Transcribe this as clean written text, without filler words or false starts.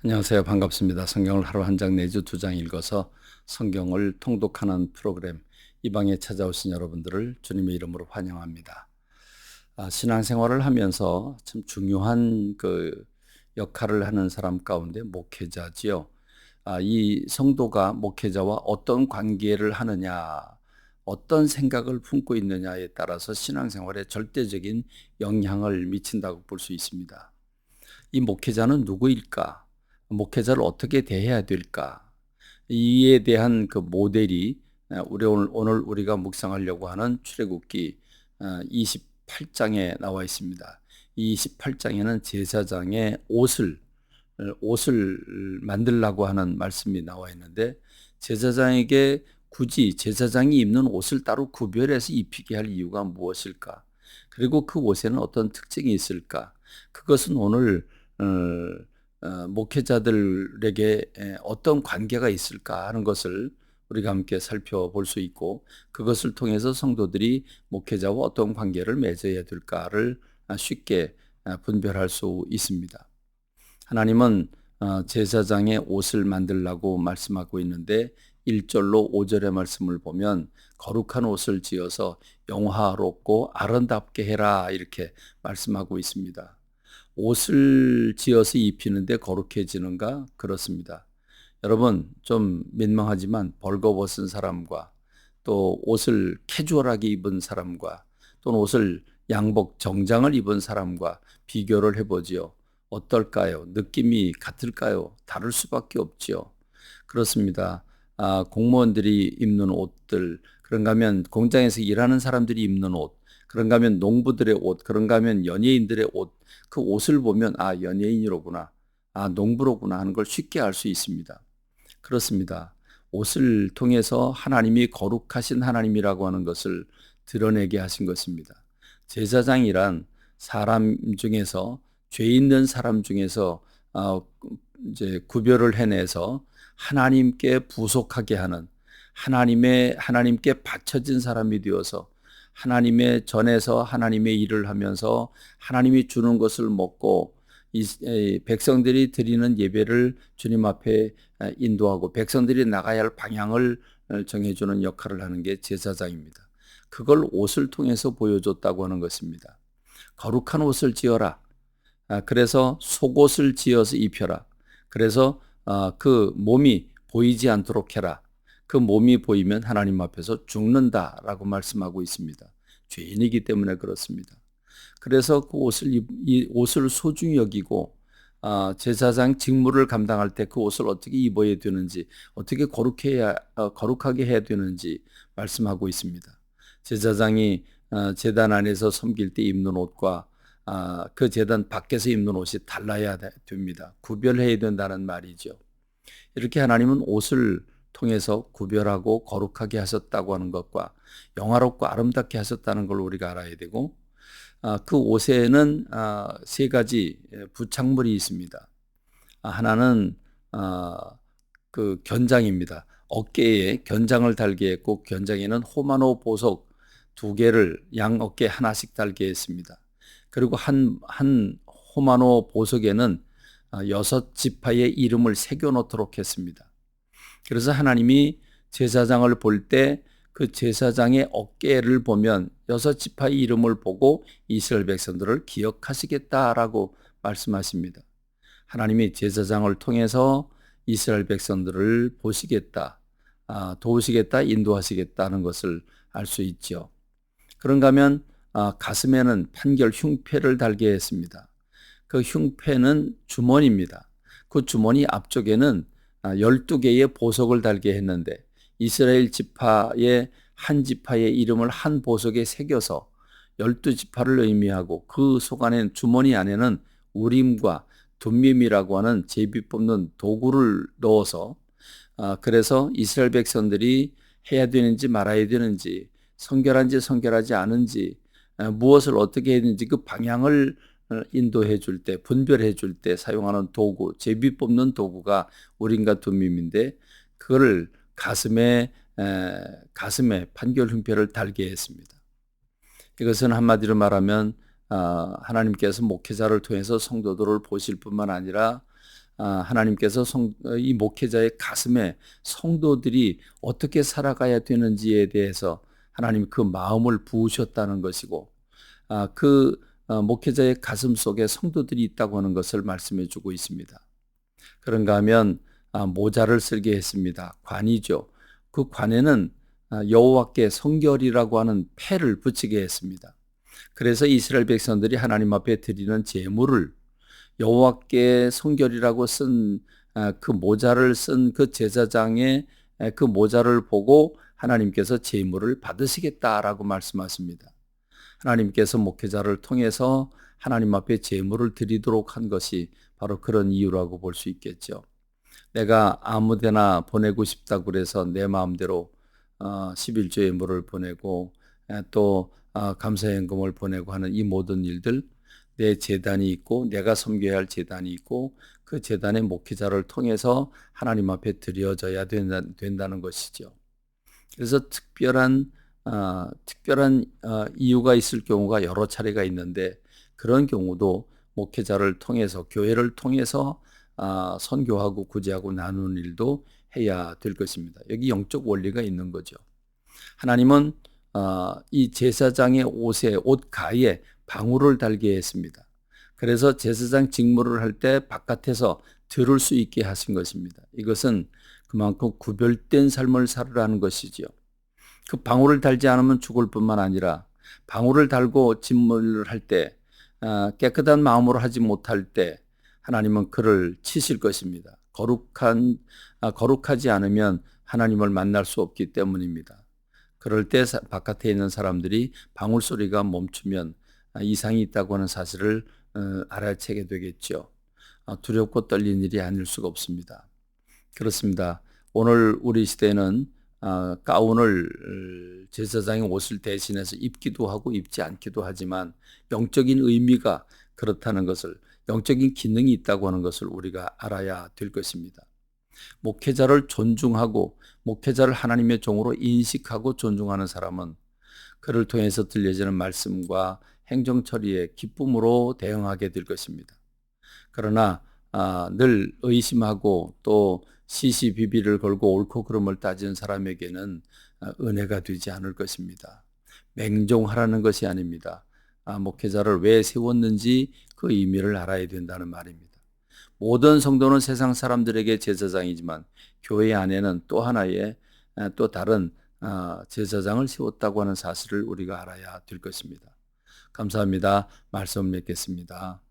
안녕하세요. 반갑습니다. 성경을 하루 한 장 내지 두 장 읽어서 성경을 통독하는 프로그램 이 방에 찾아오신 여러분들을 주님의 이름으로 환영합니다. 신앙생활을 하면서 참 중요한 역할을 하는 사람 가운데 목회자지요. 이 성도가 목회자와 어떤 관계를 하느냐, 어떤 생각을 품고 있느냐에 따라서 신앙생활에 절대적인 영향을 미친다고 볼 수 있습니다. 이 목회자는 누구일까? 목회자를 어떻게 대해야 될까? 이에 대한 그 모델이 오늘 우리가 묵상하려고 하는 출애굽기 28장에 나와 있습니다. 이 28장에는 제사장의 옷을 만들라고 하는 말씀이 나와 있는데, 제사장에게 굳이 제사장이 입는 옷을 따로 구별해서 입히게 할 이유가 무엇일까? 그리고 그 옷에는 어떤 특징이 있을까? 그것은 오늘 목회자들에게 어떤 관계가 있을까 하는 것을 우리가 함께 살펴볼 수 있고, 그것을 통해서 성도들이 목회자와 어떤 관계를 맺어야 될까를 쉽게 분별할 수 있습니다. 하나님은 제사장의 옷을 만들라고 말씀하고 있는데, 1절로 5절의 말씀을 보면 거룩한 옷을 지어서 영화롭고 아름답게 해라 이렇게 말씀하고 있습니다. 옷을 지어서 입히는데 거룩해지는가? 그렇습니다. 여러분, 좀 민망하지만 벌거벗은 사람과 또 옷을 캐주얼하게 입은 사람과 또는 옷을 양복 정장을 입은 사람과 비교를 해보지요. 어떨까요? 느낌이 같을까요? 다를 수밖에 없지요. 그렇습니다. 공무원들이 입는 옷들, 그런가 하면 공장에서 일하는 사람들이 입는 옷, 그런가 하면 농부들의 옷, 그런가 하면 연예인들의 옷, 그 옷을 보면 연예인이로구나, 농부로구나 하는 걸 쉽게 알 수 있습니다. 그렇습니다. 옷을 통해서 하나님이 거룩하신 하나님이라고 하는 것을 드러내게 하신 것입니다. 제사장이란 사람 중에서, 죄 있는 사람 중에서 이제 구별을 해내서 하나님께 부속하게 하는, 하나님께 바쳐진 사람이 되어서 하나님의 전에서 하나님의 일을 하면서 하나님이 주는 것을 먹고 백성들이 드리는 예배를 주님 앞에 인도하고 백성들이 나가야 할 방향을 정해주는 역할을 하는 게 제사장입니다. 그걸 옷을 통해서 보여줬다고 하는 것입니다. 거룩한 옷을 지어라. 그래서 속옷을 지어서 입혀라. 그래서 그 몸이 보이지 않도록 해라. 그 몸이 보이면 하나님 앞에서 죽는다라고 말씀하고 있습니다. 죄인이기 때문에 그렇습니다. 그래서 그 이 옷을 소중히 여기고 제사장 직무를 감당할 때 그 옷을 어떻게 입어야 되는지, 어떻게 거룩하게 해야 되는지 말씀하고 있습니다. 제사장이 제단 안에서 섬길 때 입는 옷과 그 제단 밖에서 입는 옷이 달라야 됩니다. 구별해야 된다는 말이죠. 이렇게 하나님은 옷을 통해서 구별하고 거룩하게 하셨다고 하는 것과 영화롭고 아름답게 하셨다는 걸 우리가 알아야 되고, 그 옷에는 세 가지 부착물이 있습니다. 하나는 그 견장입니다. 어깨에 견장을 달게 했고, 견장에는 호마노 보석 두 개를 양 어깨에 하나씩 달게 했습니다. 그리고 한 호마노 보석에는 6지파의 이름을 새겨 놓도록 했습니다. 그래서 하나님이 제사장을 볼 때 그 제사장의 어깨를 보면 6지파의 이름을 보고 이스라엘 백성들을 기억하시겠다라고 말씀하십니다. 하나님이 제사장을 통해서 이스라엘 백성들을 보시겠다, 도우시겠다, 인도하시겠다는 것을 알 수 있죠. 그런가 하면 가슴에는 판결 흉패를 달게 했습니다. 그 흉패는 주머니입니다. 그 주머니 앞쪽에는 12개의 보석을 달게 했는데, 이스라엘 지파의 한 지파의 이름을 한 보석에 새겨서 12지파를 의미하고, 그 속 안에 주머니 안에는 우림과 둠밈이라고 하는 제비 뽑는 도구를 넣어서 그래서 이스라엘 백성들이 해야 되는지 말아야 되는지, 성결한지 성결하지 않은지, 무엇을 어떻게 해야 되는지 그 방향을 인도해 줄 때, 분별해 줄 때 사용하는 도구, 제비 뽑는 도구가 우림과 둠밈인데, 그거를 가슴에 판결 흉패를 달게 했습니다. 이것은 한마디로 말하면 하나님께서 목회자를 통해서 성도들을 보실 뿐만 아니라 하나님께서 이 목회자의 가슴에 성도들이 어떻게 살아가야 되는지에 대해서 하나님 그 마음을 부으셨다는 것이고, 목회자의 가슴 속에 성도들이 있다고 하는 것을 말씀해 주고 있습니다. 그런가 하면 모자를 쓸게 했습니다. 관이죠. 그 관에는 여호와께 성결이라고 하는 패를 붙이게 했습니다. 그래서 이스라엘 백성들이 하나님 앞에 드리는 제물을 여호와께 성결이라고 쓴 그 모자를 쓴 그 제사장의 그 모자를 보고 하나님께서 제물을 받으시겠다라고 말씀하십니다. 하나님께서 목회자를 통해서 하나님 앞에 제물을 드리도록 한 것이 바로 그런 이유라고 볼 수 있겠죠. 내가 아무데나 보내고 싶다고 그래서 내 마음대로 11조 예물을 보내고 또 감사연금을 보내고 하는 이 모든 일들, 내 제단이 있고 내가 섬겨야 할 제단이 있고 그 제단의 목회자를 통해서 하나님 앞에 드려져야 된다는 것이죠. 그래서 특별한 이유가 있을 경우가 여러 차례가 있는데, 그런 경우도 목회자를 통해서, 교회를 통해서 선교하고 구제하고 나누는 일도 해야 될 것입니다. 여기 영적 원리가 있는 거죠. 하나님은 이 제사장의 옷 가에 방울을 달게 했습니다. 그래서 제사장 직무를 할 때 바깥에서 들을 수 있게 하신 것입니다. 이것은 그만큼 구별된 삶을 살으라는 것이지요. 그 방울을 달지 않으면 죽을 뿐만 아니라, 방울을 달고 직무를 할 때 깨끗한 마음으로 하지 못할 때 하나님은 그를 치실 것입니다. 거룩하지 않으면 하나님을 만날 수 없기 때문입니다. 그럴 때 바깥에 있는 사람들이 방울 소리가 멈추면 이상이 있다고 하는 사실을 알아채게 되겠죠. 두렵고 떨린 일이 아닐 수가 없습니다. 그렇습니다. 오늘 우리 시대는 가운을 제사장의 옷을 대신해서 입기도 하고 입지 않기도 하지만 영적인 의미가 그렇다는 것을, 영적인 기능이 있다고 하는 것을 우리가 알아야 될 것입니다. 목회자를 존중하고 목회자를 하나님의 종으로 인식하고 존중하는 사람은 그를 통해서 들려지는 말씀과 행정 처리에 기쁨으로 대응하게 될 것입니다. 그러나 늘 의심하고 또 시시비비를 걸고 옳고 그름을 따지는 사람에게는 은혜가 되지 않을 것입니다. 맹종하라는 것이 아닙니다. 목회자를 왜 세웠는지 그 의미를 알아야 된다는 말입니다. 모든 성도는 세상 사람들에게 제사장이지만 교회 안에는 또 하나의 또 다른 제사장을 세웠다고 하는 사실을 우리가 알아야 될 것입니다. 감사합니다. 말씀 맺겠습니다.